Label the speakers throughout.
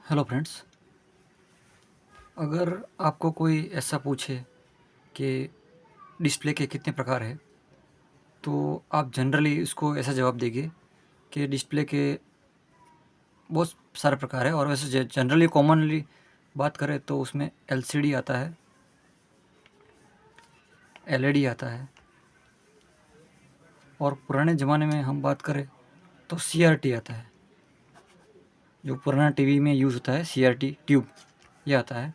Speaker 1: Hello friends. अगर आपको कोई ऐसा पूछे कि डिस्प्ले के कितने प्रकार हैं, तो आप जनरली उसको ऐसा जवाब देंगे कि डिस्प्ले के बहुत सारे प्रकार हैं। और वैसे जनरली कॉमनली बात करें तो उसमें एलसीडी आता है, एलईडी आता है, और पुराने ज़माने में हम बात करें तो सीआरटी आता है। जो पुराना टीवी में यूज़ होता है, सीआरटी ट्यूब, ये आता है।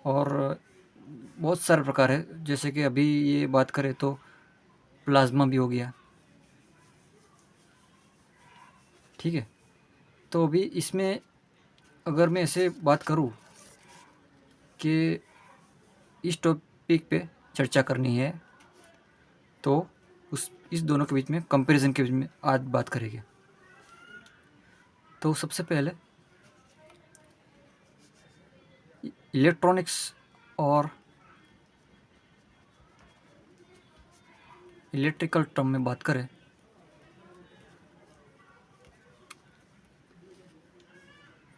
Speaker 1: और बहुत सारे प्रकार है, जैसे कि अभी ये बात करें तो प्लाज्मा भी हो गया। ठीक है। तो अभी इसमें अगर मैं ऐसे बात करूँ कि इस टॉपिक पे चर्चा करनी है, तो उस इस दोनों के बीच में कंपैरिजन के बीच में आज बात करेंगे। तो सबसे पहले इलेक्ट्रॉनिक्स और इलेक्ट्रिकल टर्म में बात करें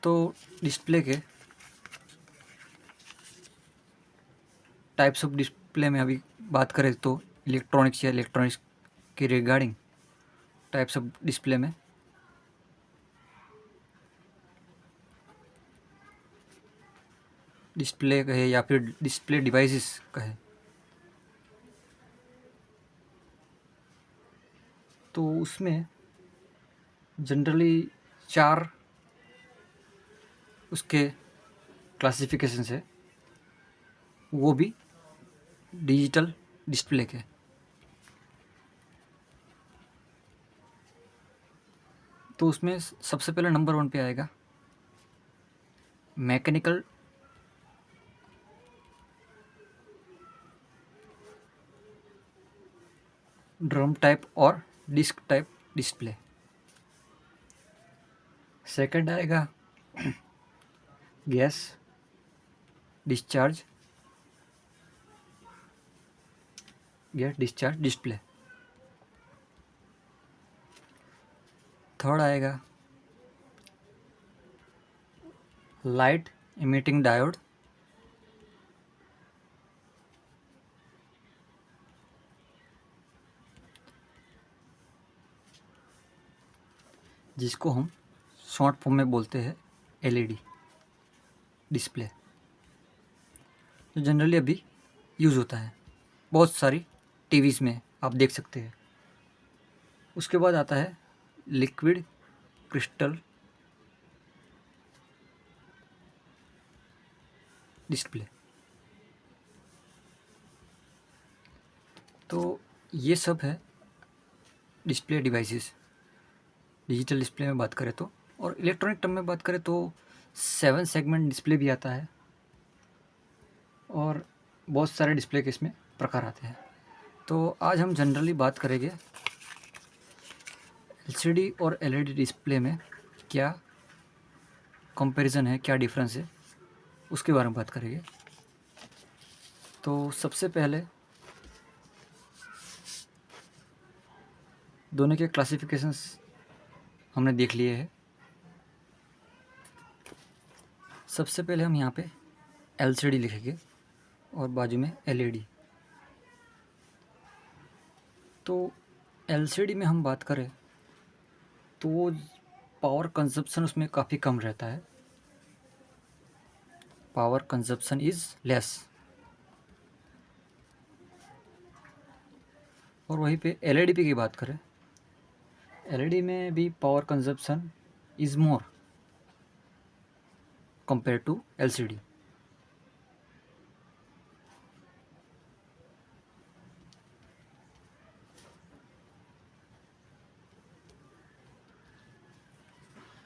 Speaker 1: तो डिस्प्ले के टाइप्स ऑफ डिस्प्ले में अभी बात करें तो इलेक्ट्रॉनिक्स या इलेक्ट्रॉनिक्स के रिगार्डिंग टाइप्स ऑफ डिस्प्ले में डिस्प्ले कहे या फिर डिस्प्ले डिवाइसेस कहे, तो उसमें जनरली 4 उसके क्लासिफिकेशन है, वो भी डिजिटल डिस्प्ले के। तो उसमें सबसे पहले नंबर 1 पे आएगा मैकेनिकल ड्रम टाइप और डिस्क टाइप डिस्प्ले। सेकंड आएगा गैस डिस्चार्ज डिस्प्ले। थर्ड आएगा लाइट इमिटिंग डायोड। जिसको हम शॉर्ट फॉर्म में बोलते हैं एलईडी डिस्प्ले, जो जनरली अभी यूज़ होता है बहुत सारी टीवीज़ में, आप देख सकते हैं। उसके बाद आता है लिक्विड क्रिस्टल डिस्प्ले। तो ये सब है डिस्प्ले डिवाइसेस डिजिटल डिस्प्ले में बात करें तो। और इलेक्ट्रॉनिक टर्म में बात करें तो 7 सेगमेंट डिस्प्ले भी आता है, और बहुत सारे डिस्प्ले के इसमें प्रकार आते हैं। तो आज हम जनरली बात करेंगे एलसीडी और एलईडी डिस्प्ले में क्या कंपैरिजन है, क्या डिफरेंस है, उसके बारे में बात करेंगे। तो सबसे पहले दोनों के क्लासिफिकेशंस हमने देख लिए हैं। सबसे पहले हम यहाँ पे एलसीडी लिखेंगे और बाजू में एलईडी। तो एलसीडी में हम बात करें तो वो पावर कंजप्शन उसमें काफ़ी कम रहता है, पावर कंजप्शन इज़ लेस। और वहीं पे एलईडी की बात करें, एलईडी में भी power consumption is more compare to LCD.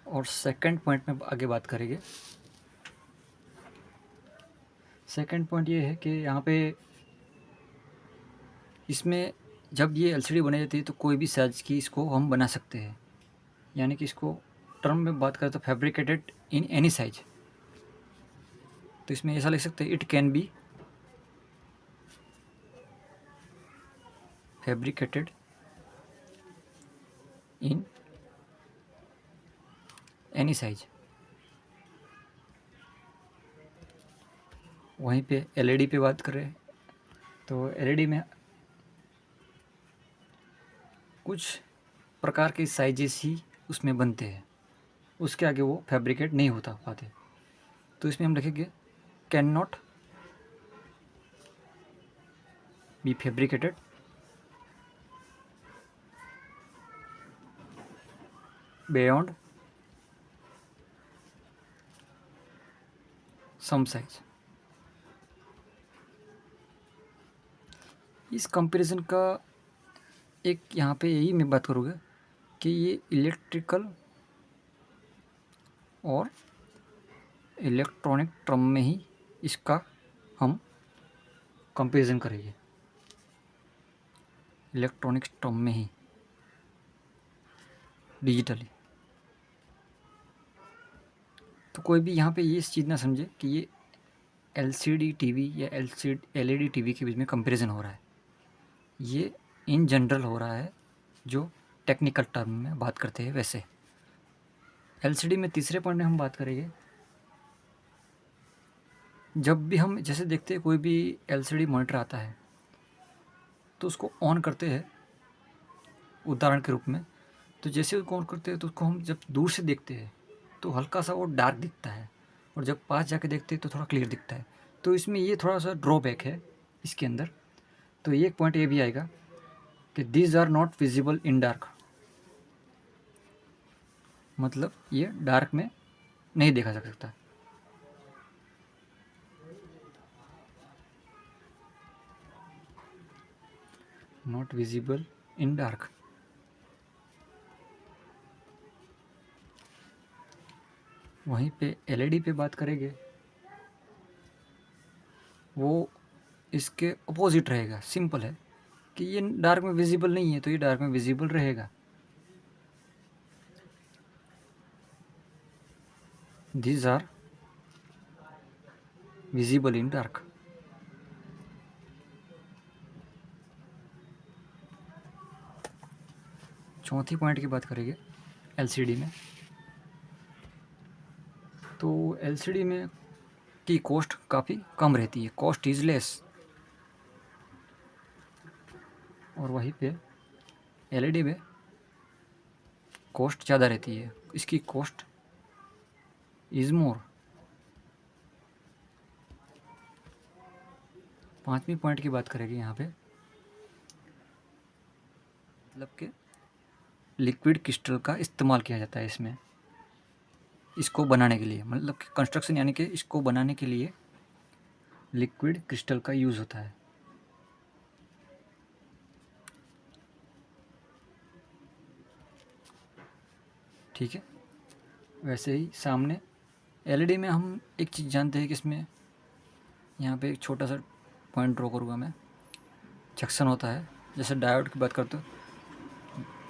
Speaker 1: और सेकंड पॉइंट में आगे बात करेंगे। सेकंड पॉइंट ये है कि यहाँ पे इसमें जब ये एलसीडी बनाई जाती है तो कोई भी साइज की इसको हम बना सकते हैं, यानी कि इसको टर्म में बात करें तो फैब्रिकेटेड इन एनी साइज। तो इसमें ऐसा लिख सकते हैं, it can be fabricated in any size. वहीं पे एलईडी पे बात करें तो एलईडी में कुछ प्रकार के साइजेस ही उसमें बनते हैं, उसके आगे वो फैब्रिकेट नहीं होता पाते। तो इसमें हम लिखेंगे can not be fabricated beyond some size. इस कंपैरिजन का एक यहाँ पे यही मैं बात करूँगा कि ये इलेक्ट्रिकल और इलेक्ट्रॉनिक टर्म में ही इसका हम कंपैरिजन करेंगे, इलेक्ट्रॉनिक्स टर्म में ही, डिजिटली। तो कोई भी यहाँ पे ये इस चीज़ ना समझे कि ये एलसीडी टीवी या एलईडी टीवी के बीच में कंपैरिजन हो रहा है। ये इन जनरल हो रहा है, जो टेक्निकल टर्म में बात करते हैं वैसे। एलसीडी में तीसरे पॉइंट में हम बात करेंगे, जब भी हम जैसे देखते हैं कोई भी एलसीडी मॉनिटर आता है तो उसको ऑन करते हैं उदाहरण के रूप में। तो जैसे उसको ऑन करते हैं तो उसको हम जब दूर से देखते हैं तो हल्का सा वो डार्क दिखता है, और जब पास जाके देखते हैं तो थोड़ा क्लियर दिखता है। तो इसमें ये थोड़ा सा ड्रॉबैक है इसके अंदर। तो एक पॉइंट ये भी आएगा कि these are not visible in dark, मतलब ये डार्क में नहीं देखा जा सकता। Not visible in dark. वहीं पे एलईडी पे बात करेंगे, वो इसके अपोजिट रहेगा। सिंपल है कि ये डार्क में विजिबल नहीं है तो ये डार्क में विजिबल रहेगा। These are visible in dark. चौथी पॉइंट की बात करेंगे एलसीडी में, तो एलसीडी में की कॉस्ट काफ़ी कम रहती है, कॉस्ट इज लेस। और वहीं पे एलईडी में कॉस्ट ज़्यादा रहती है, इसकी कॉस्ट इज़ मोर। पांचवी पॉइंट की बात करेंगे यहाँ पे, मतलब कि लिक्विड क्रिस्टल का इस्तेमाल किया जाता है इसमें, इसको बनाने के लिए, मतलब कि कंस्ट्रक्शन यानी कि इसको बनाने के लिए लिक्विड क्रिस्टल का यूज़ होता है। ठीक है। वैसे ही सामने एलईडी में हम एक चीज़ जानते हैं कि इसमें यहाँ पे एक छोटा सा पॉइंट ड्रॉ करूँगा मैं, जंक्शन होता है। जैसे डायोड की बात करते हो,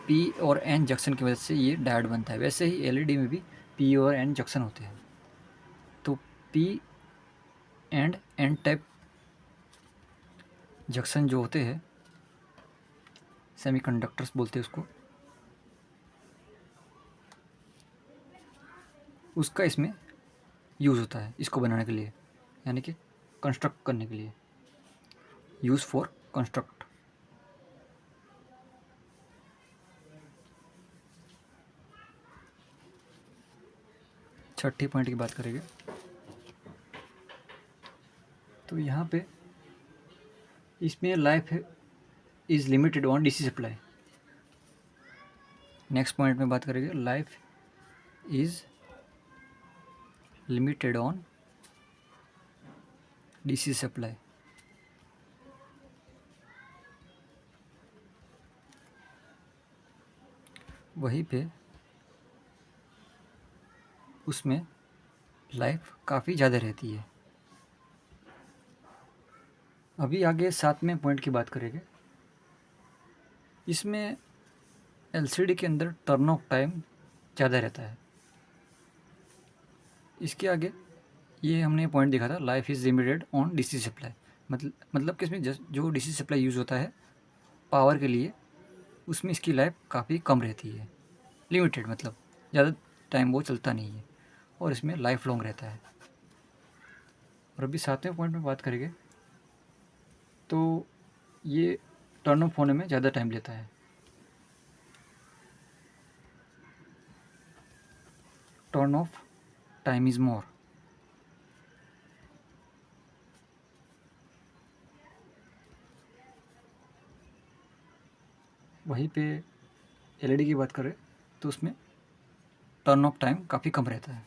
Speaker 1: पी और एन जंक्शन की वजह से ये डायोड बनता है, वैसे ही एलईडी में भी पी और एन जंक्शन होते हैं। तो P and N type junction जो होते हैं, सेमीकंडक्टर्स बोलते हैं उसको, उसका इसमें यूज़ होता है इसको बनाने के लिए, यानी कि कंस्ट्रक्ट करने के लिए, use for construct. Chhathi point की बात करेंगे तो यहाँ पे इसमें life is limited on DC supply. Next point में बात करेंगे, life is limited on DC supply. वहीं पे उसमें लाइफ काफ़ी ज़्यादा रहती है। अभी आगे सातवें पॉइंट की बात करेंगे, इसमें एलसीडी के अंदर टर्न ऑफ टाइम ज़्यादा रहता है। इसके आगे ये हमने पॉइंट देखा था, life is limited on DC supply, मतलब कि इसमें जो डीसी सप्लाई यूज़ होता है पावर के लिए, उसमें इसकी लाइफ काफ़ी कम रहती है, लिमिटेड, मतलब ज़्यादा टाइम वो चलता नहीं है, और इसमें लाइफ लॉन्ग रहता है। और अभी 7वें पॉइंट में बात करेंगे तो ये टर्न ऑफ होने में ज़्यादा टाइम लेता है। Turn off time is more. वहीं पे एलईडी की बात करें तो उसमें टर्न ऑफ टाइम काफ़ी कम रहता है।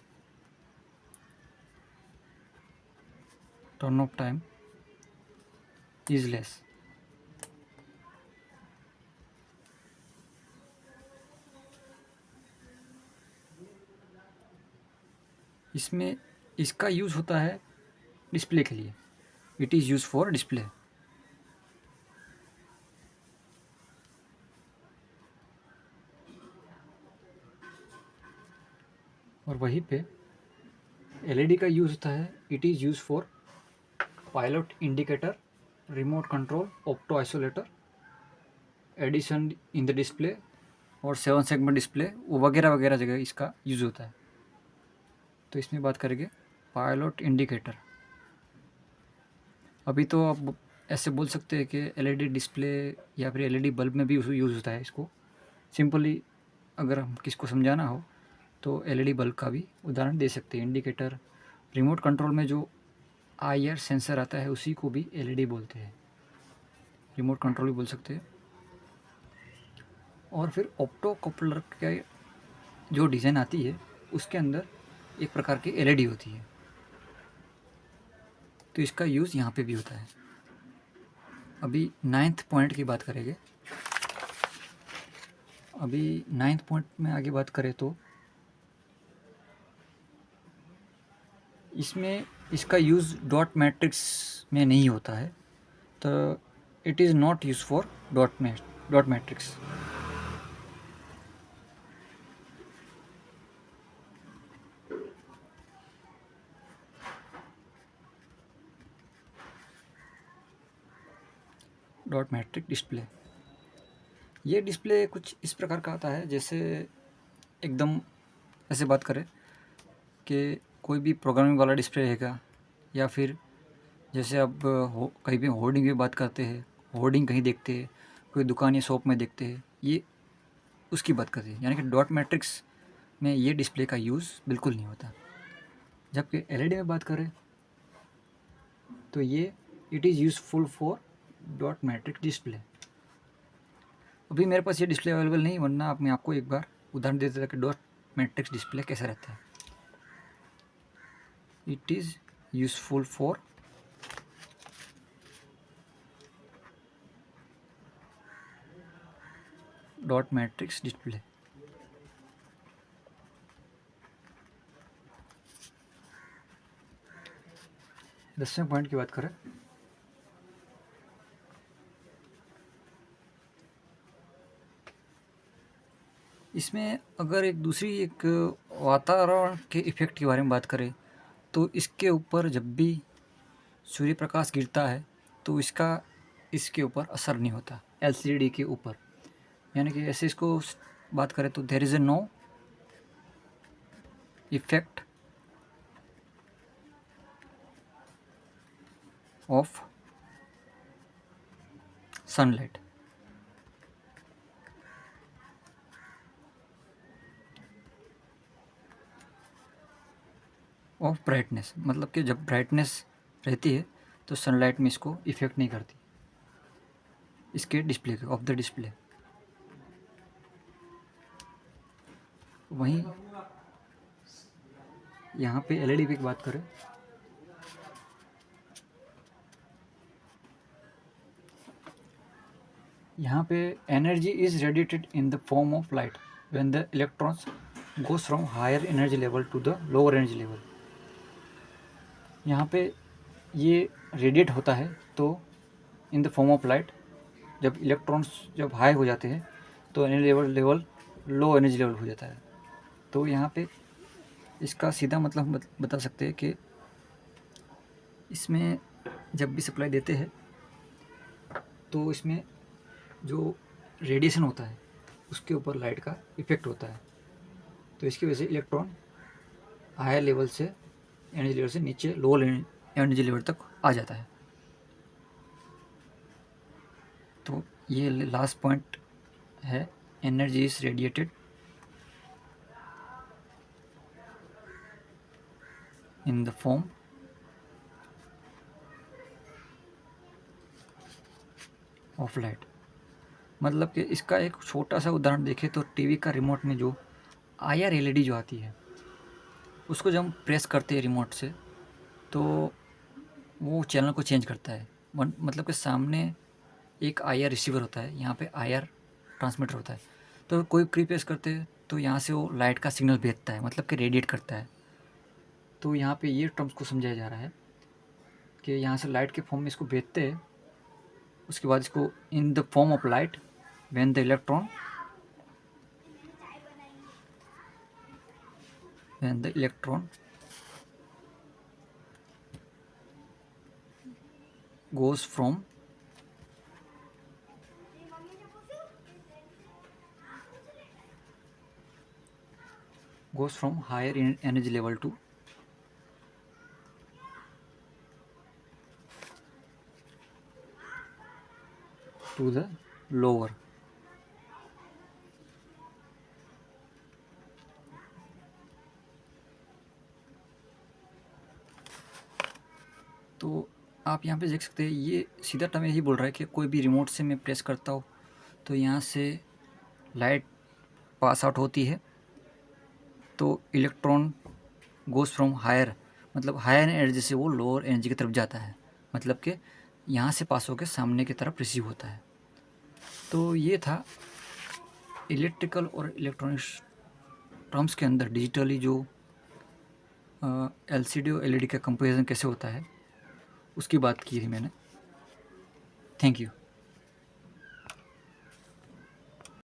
Speaker 1: Turn off time is less. इसमें इसका यूज़ होता है डिस्प्ले के लिए। It is use for display. और वहीं पे एलईडी का यूज़ होता है, it is use for pilot indicator, remote control, opto isolator, addition in the display और 7 सेगमेंट डिस्प्ले वगैरह वगैरह जगह इसका यूज़ होता है। तो इसमें बात करेंगे पायलट इंडिकेटर। अभी तो आप ऐसे बोल सकते हैं कि एलईडी डिस्प्ले या फिर एलईडी बल्ब में भी यूज़ होता है इसको। सिंपली अगर हम किसको समझाना हो तो एलईडी बल्ब का भी उदाहरण दे सकते हैं। इंडिकेटर, रिमोट कंट्रोल में जो आईआर सेंसर आता है उसी को भी एलईडी बोलते हैं, रिमोट कंट्रोल भी बोल सकते हैं। और फिर ऑप्टो कपलर का जो डिज़ाइन आती है उसके अंदर एक प्रकार की एलईडी होती है, तो इसका यूज़ यहाँ पे भी होता है। अभी 9th पॉइंट की बात करेंगे। अभी 9th पॉइंट में आगे बात करें तो इसमें इसका यूज़ डॉट मैट्रिक्स में नहीं होता है, तो it is not use for dot matrix. Dot matric display, ये डिस्प्ले कुछ इस प्रकार का आता है जैसे एकदम ऐसे बात करें कि कोई भी प्रोग्रामिंग वाला डिस्प्ले रहेगा, या फिर जैसे अब कहीं भी होर्डिंग की बात करते हैं, होर्डिंग कहीं देखते हैं, कोई दुकान या शॉप में देखते हैं, ये उसकी बात करते हैं। यानी कि डॉट मैट्रिक्स में ये डिस्प्ले का यूज़ बिल्कुल नहीं होता। जबकि एलईडी में बात करें तो ये it is useful for dot matrix display. अभी मेरे पास ये डिस्प्ले अवेलेबल नहीं, वरना मैं आपको एक बार उदाहरण दे देता कि डॉट मैट्रिक्स डिस्प्ले कैसा रहता है। It is useful for dot matrix display. 10वें पॉइंट की बात करें इसमें, अगर एक दूसरी एक वातावरण के इफ़ेक्ट के बारे में बात करें तो इसके ऊपर जब भी सूर्य प्रकाश गिरता है तो इसके ऊपर असर नहीं होता एलसीडी के ऊपर। यानी कि ऐसे इसको बात करें तो there is a no effect of sunlight of brightness, मतलब कि जब ब्राइटनेस रहती है तो सनलाइट में इसको इफ़ेक्ट नहीं करती, इसके डिस्प्ले के ऑफ द डिस्प्ले। वहीं यहाँ पे एलईडी की बात करें यहाँ पे energy is radiated in the form of light when the electrons goes from higher energy level to the lower energy level. यहाँ पे ये रेडिएट होता है तो in the form of light, जब इलेक्ट्रॉन्स जब हाई हो जाते हैं तो energy level low energy level हो जाता है। तो यहाँ पे इसका सीधा मतलब बता सकते हैं कि इसमें जब भी सप्लाई देते हैं तो इसमें जो रेडिएशन होता है उसके ऊपर लाइट का इफ़ेक्ट होता है, तो इसकी वजह से इलेक्ट्रॉन हायर लेवल से एनर्जी लेवल से नीचे लोअर एनर्जी लेवल तक आ जाता है। तो ये लास्ट पॉइंट है, energy is radiated in the form of light. मतलब कि इसका एक छोटा सा उदाहरण देखें तो टीवी का रिमोट में जो आईआर एलईडी जो आती है, उसको जब हम प्रेस करते हैं रिमोट से, तो वो चैनल को चेंज करता है। मतलब कि सामने एक आईआर रिसीवर होता है, यहाँ पे आईआर ट्रांसमीटर होता है। तो कोई की प्रेस करते हैं तो यहाँ से वो लाइट का सिग्नल भेजता है, मतलब कि रेडिएट करता है। तो यहाँ पे ये टर्म्स को समझाया जा रहा है कि यहाँ से लाइट के फॉर्म में इसको भेजते हैं, उसके बाद इसको इन the form of light when the electron goes from higher energy level to the lower। तो आप यहाँ पे देख सकते हैं, ये सीधा टर्म यही बोल रहा है कि कोई भी रिमोट से मैं प्रेस करता हूँ तो यहाँ से लाइट पास आउट होती है, तो इलेक्ट्रॉन गोज़ फ्रॉम हायर, मतलब हायर एनर्जी से वो लोअर एनर्जी की तरफ जाता है, मतलब कि यहाँ से पास होकर सामने की तरफ रिसीव होता है। तो ये था इलेक्ट्रिकल और इलेक्ट्रॉनिक्स टर्म्स के अंदर डिजिटली जो एलसीडी और एलईडी का कंपैरिजन कैसे होता है, उसकी बात की थी मैंने। Thank you.